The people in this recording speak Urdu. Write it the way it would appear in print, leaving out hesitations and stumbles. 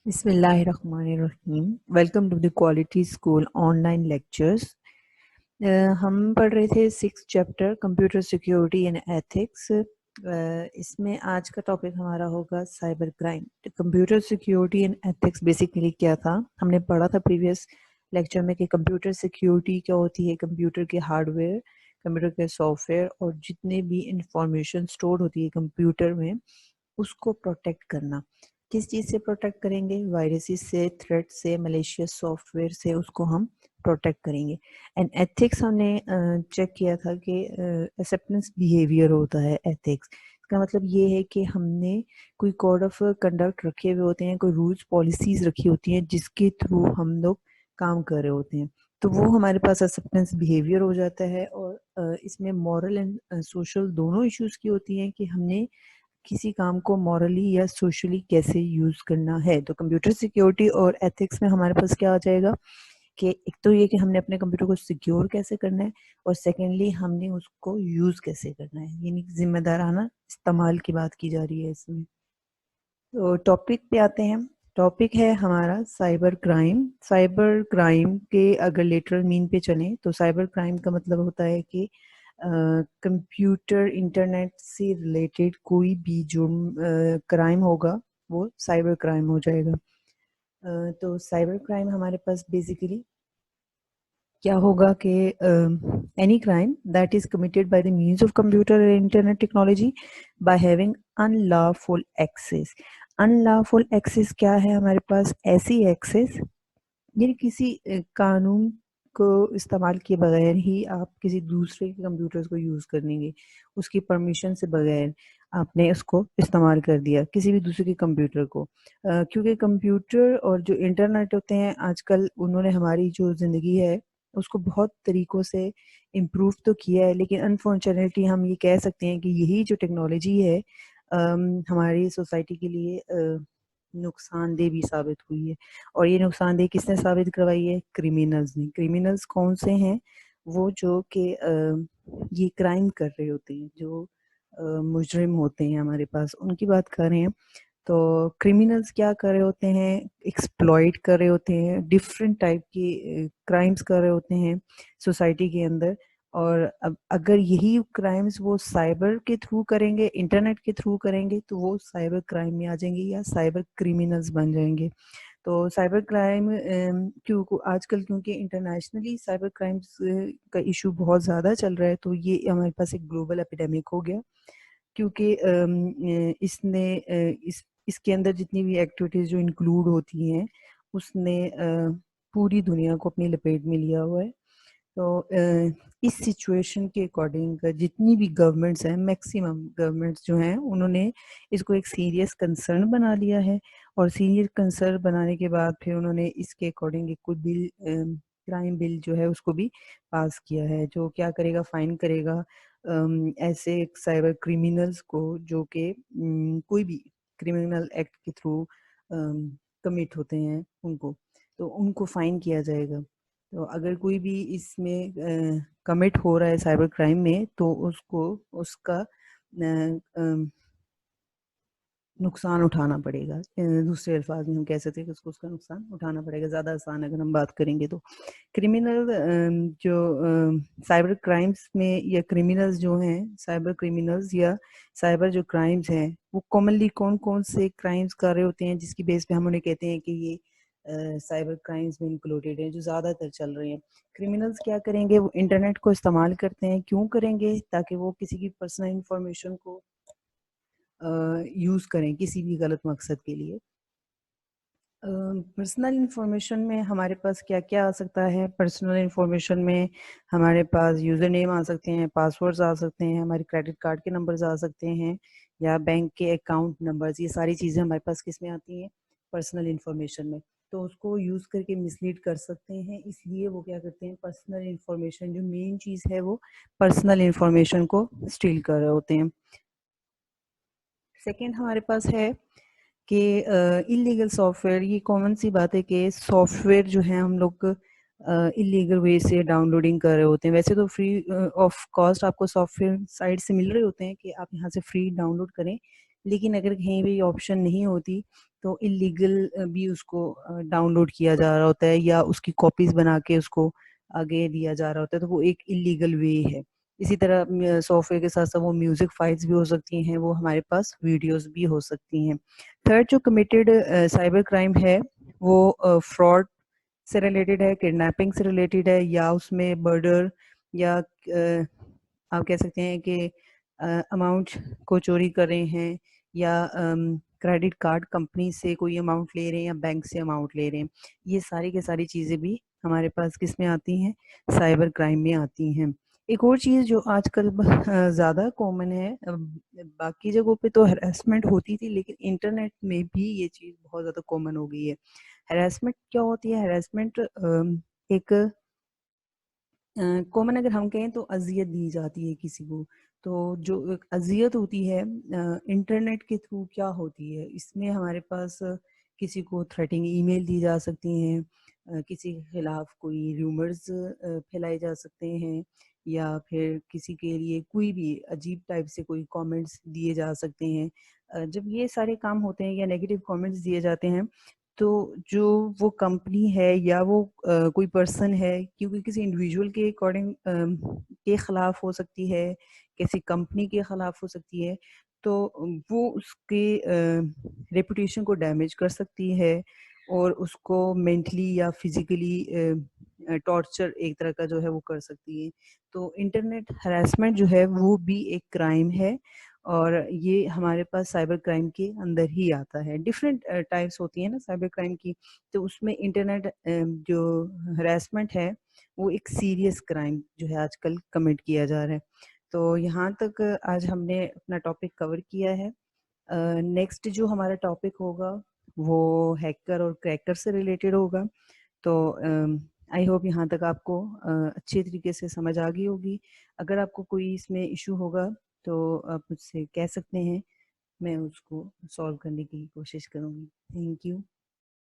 بسم اللہ الرحمن الرحیم. Welcome to the quality school online lectures. ہم پڑھ رہے تھے 6 chapter computer security and ethics. اس میں آج کا ٹاپک ہمارا ہوگا cyber crime. Computer security and ethics basically کیا تھا ہم نے پڑھا تھا پریویس لیکچر میں کہ کمپیوٹر سیکیورٹی کیا ہوتی ہے. کمپیوٹر کے ہارڈ ویئر، کمپیوٹر کے سافٹ ویئر اور جتنے بھی انفارمیشن اسٹور ہوتی ہے کمپیوٹر میں اس کو پروٹیکٹ کرنا. کس چیز سے پروٹیکٹ کریں گے؟ وائرسز سے، تھریٹ سے، ملیشیس سافٹ ویئر سے اس کو ہم پروٹیکٹ کریں گے. اینڈ ایتھکس ہم نے چیک کیا تھا کہ ایکسیپٹنس بیہیویئر ہوتا ہے ایتھکس. اس کا مطلب یہ ہے کہ ہم نے کوئی کوڈ آف کنڈکٹ رکھے ہوئے ہوتے ہیں، کوئی رولس پالیسیز رکھی ہوتی ہیں جس کے تھرو ہم لوگ کام کر رہے ہوتے ہیں، تو وہ ہمارے پاس ایکسیپٹنس بیہیویئر ہو جاتا ہے. اور اس میں مورل اینڈ سوشل دونوں ایشوز کی ہوتی ہیں کہ ہم نے کسی کام کو مورلی یا سوشلی کیسے یوز کرنا ہے. تو کمپیوٹر سیکیورٹی اور ایتھکس میں ہمارے پاس کیا آ جائے گا کہ ایک تو یہ کہ ہم نے اپنے کمپیوٹر کو سیکیور کیسے کرنا ہے، اور سیکنڈلی ہم نے اس کو یوز کیسے کرنا ہے، یعنی ذمہ دارانہ استعمال کی بات کی جا رہی ہے اس میں. تو ٹاپک پہ آتے ہیں. ٹاپک ہے ہمارا سائبر کرائم. سائبر کرائم کے اگر لیٹرل مین پہ چلیں تو سائبر کرائم کا مطلب ہوتا ہے کہ کمپیوٹر انٹرنیٹ سے ریلیٹڈ کوئی بھی جرم کرائم ہوگا وہ سائبر کرائم ہو جائے گا. تو سائبر کرائم ہمارے پاس بیسیکلی کیا ہوگا کہ any crime that is committed by the means of computer اور internet technology by having unlawful access. Unlawful access کیا ہے ہمارے پاس؟ ایسی ایکسیس یعنی کسی قانون کو استعمال کیے بغیر ہی آپ کسی دوسرے کے کمپیوٹر کو یوز کریں گے، اس کی پرمیشن سے بغیر آپ نے اس کو استعمال کر دیا کسی بھی دوسرے کے کمپیوٹر کو. کیونکہ کمپیوٹر اور جو انٹرنیٹ ہوتے ہیں آج کل انہوں نے ہماری جو زندگی ہے اس کو بہت طریقوں سے امپروو تو کیا ہے، لیکن انفارچونیٹلی ہم یہ کہہ سکتے ہیں کہ یہی جو ٹیکنالوجی ہے ہماری سوسائٹی کے لیے نقصان دہ بھی ثابت ہوئی ہے. اور یہ نقصان دہ کس نے ثابت کروائی ہے؟ کریمنلز نے. کریمنلز کون سے ہیں؟ وہ جو کہ یہ کرائم کر رہے ہوتے ہیں، جو مجرم ہوتے ہیں ہمارے پاس، ان کی بات کر رہے ہیں. تو کریمنلز کیا کر رہے ہوتے ہیں؟ ایکسپلائٹ کر رہے ہوتے ہیں، ڈفرینٹ ٹائپ کی کرائمز کر رہے ہوتے ہیں سوسائٹی کے اندر. اور اب اگر یہی کرائمز وہ سائبر کے تھرو کریں گے، انٹرنیٹ کے تھرو کریں گے، تو وہ سائبر کرائم میں آ جائیں گے یا سائبر کریمنلز بن جائیں گے. تو سائبر کرائم آج کل کیونکہ انٹرنیشنلی سائبر کرائمز کا ایشو بہت زیادہ چل رہا ہے، تو یہ ہمارے پاس ایک گلوبل ایپیڈیمک ہو گیا. کیونکہ اس کے اندر جتنی بھی ایکٹیویٹیز جو انکلوڈ ہوتی ہیں اس نے پوری دنیا کو اپنی لپیٹ میں لیا ہوا ہے. تو اس سچویشن کے اکارڈنگ جتنی بھی گورنمنٹس ہیں، میکسیمم گورنمنٹس جو ہیں، انہوں نے اس کو ایک سیریس کنسرن بنا لیا ہے. اور سیریس کنسرن بنانے کے بعد پھر انہوں نے اس کے اکارڈنگ ایک کوئی بل، کرائم بل جو ہے اس کو بھی پاس کیا ہے، جو کیا کرے گا؟ فائن کرے گا ایسے سائبر کریمنلز کو جو کہ کوئی بھی کرمنل ایکٹ کے تھرو کمٹ ہوتے ہیں ان کو، تو ان کو فائن کیا جائے گا. تو اگر کوئی بھی اس میں کمٹ ہو رہا ہے سائبر کرائم میں تو اس کو اس کا نقصان اٹھانا پڑے گا. دوسرے الفاظ میں ہم کہہ سکتے ہیں کہ اس کا نقصان اٹھانا پڑے گا. زیادہ آسان اگر ہم بات کریں گے تو کرمنل جو سائبر کرائمز میں یا کرمنلز جو ہیں، سائبر کرمنلز یا سائبر جو کرائمز ہیں، وہ کامنلی کون کون سے کرائمز کر رہے ہوتے ہیں جس کی بیس پہ ہم انہیں کہتے ہیں کہ یہ سائبر کرائمز میں انکلوڈیڈ ہیں، جو زیادہ تر چل رہے ہیں. کرمنلز کیا کریں گے؟ وہ انٹرنیٹ کو استعمال کرتے ہیں. کیوں کریں گے؟ تاکہ وہ کسی کی پرسنل انفارمیشن کو یوز کریں کسی بھی غلط مقصد کے لیے. پرسنل انفارمیشن میں ہمارے پاس کیا کیا آ سکتا ہے؟ پرسنل انفارمیشن میں ہمارے پاس یوزر نیم آ سکتے ہیں، پاسورڈز آ سکتے ہیں، ہمارے کریڈٹ کارڈ کے نمبرز آ سکتے ہیں، یا بینک کے اکاؤنٹ نمبرز. یہ ساری چیزیں ہمارے پاس کس میں آتی ہیں؟ پرسنل انفارمیشن میں. تو اس کو یوز کر کے مسلیڈ کر سکتے ہیں، اس لیے وہ کیا کرتے ہیں؟ پرسنل انفارمیشن جو مین چیز ہے وہ پرسنل انفارمیشن کو اسٹیل کر رہے ہوتے ہیں. سیکنڈ ہمارے پاس ہے کہ انلیگل سافٹ ویئر. یہ کامن سی بات ہے کہ سافٹ ویئر جو ہے ہم لوگ انلیگل وے سے ڈاؤن لوڈنگ کر رہے ہوتے ہیں. ویسے تو فری آف کاسٹ آپ کو سافٹ ویئر سائٹ سے مل رہے ہوتے ہیں کہ آپ یہاں سے فری ڈاؤن لوڈ کریں، لیکن اگر کہیں بھی آپشن نہیں ہوتی تو اللیگل بھی اس کو ڈاؤن لوڈ کیا جا رہا ہوتا ہے یا اس کی کاپیز بنا کے اس کو آگے دیا جا رہا ہوتا ہے، تو وہ ایک اللیگل وے ہے. اسی طرح سافٹ ویئر کے ساتھ ساتھ وہ میوزک فائلز بھی ہو سکتی ہیں، وہ ہمارے پاس ویڈیوز بھی ہو سکتی ہیں. تھرڈ جو کمیٹیڈ سائبر کرائم ہے وہ فراڈ سے ریلیٹڈ ہے، کڈنیپنگ سے ریلیٹڈ ہے، یا اس میں مرڈر یا آپ کہہ سکتے ہیں کہ اماؤنٹ کو چوری کر رہے ہیں، یا کریڈٹ کارڈ کمپنی سے کوئی اماؤنٹ لے رہے ہیں یا بینک سے اماؤنٹ لے رہے ہیں. یہ ساری کی ساری چیزیں بھی ہمارے پاس کس میں آتی ہیں؟ سائبر کرائم میں آتی ہیں. ایک اور چیز جو آج کل زیادہ کامن ہے، باقی جگہوں پہ تو ہراسمنٹ ہوتی تھی لیکن انٹرنیٹ میں بھی یہ چیز بہت زیادہ کامن ہو گئی ہے. ہراسمنٹ کیا ہوتی ہے؟ ہراسمنٹ ایک کامن اگر ہم کہیں تو اذیت دی جاتی ہے کسی کو. تو جو ایک اذیت ہوتی ہے انٹرنیٹ کے تھرو کیا ہوتی ہے، اس میں ہمارے پاس کسی کو تھریٹنگ ای میل دی جا سکتی ہیں، کسی کے خلاف کوئی ریومرز پھیلائے جا سکتے ہیں، یا پھر کسی کے لیے کوئی بھی عجیب ٹائپ سے کوئی کامنٹس دیے جا سکتے ہیں. جب یہ سارے کام ہوتے ہیں یا نیگیٹو کامنٹس دیے جاتے ہیں تو جو وہ کمپنی ہے یا وہ کوئی پرسن ہے، کیونکہ کسی انڈیویجول کے اکارڈنگ کے خلاف ہو سکتی ہے، کسی کمپنی کے خلاف ہو سکتی ہے، تو وہ اس کے ریپوٹیشن کو ڈیمیج کر سکتی ہے اور اس کو مینٹلی یا فزیکلی ٹارچر ایک طرح کا جو ہے وہ کر سکتی ہے. تو انٹرنیٹ ہراسمنٹ جو ہے وہ بھی ایک کرائم ہے، اور یہ ہمارے پاس سائبر کرائم کے اندر ہی آتا ہے. ڈفرینٹ ٹائپس ہوتی ہیں نا سائبر کرائم کی، تو اس میں انٹرنیٹ جو ہراسمنٹ ہے وہ ایک سیریس کرائم جو ہے آج کل کمٹ کیا جا رہا ہے. تو یہاں تک آج ہم نے اپنا ٹاپک کور کیا ہے. نیکسٹ جو ہمارا ٹاپک ہوگا وہ ہیکر اور کریکر سے ریلیٹڈ ہوگا. تو آئی ہوپ یہاں تک آپ کو اچھے طریقے سے سمجھ آ گئی ہوگی. اگر آپ کو کوئی اس میں ایشو ہوگا تو آپ مجھ سے کہہ سکتے ہیں، میں اس کو سالو کرنے کی کوشش کروں گی. Thank you.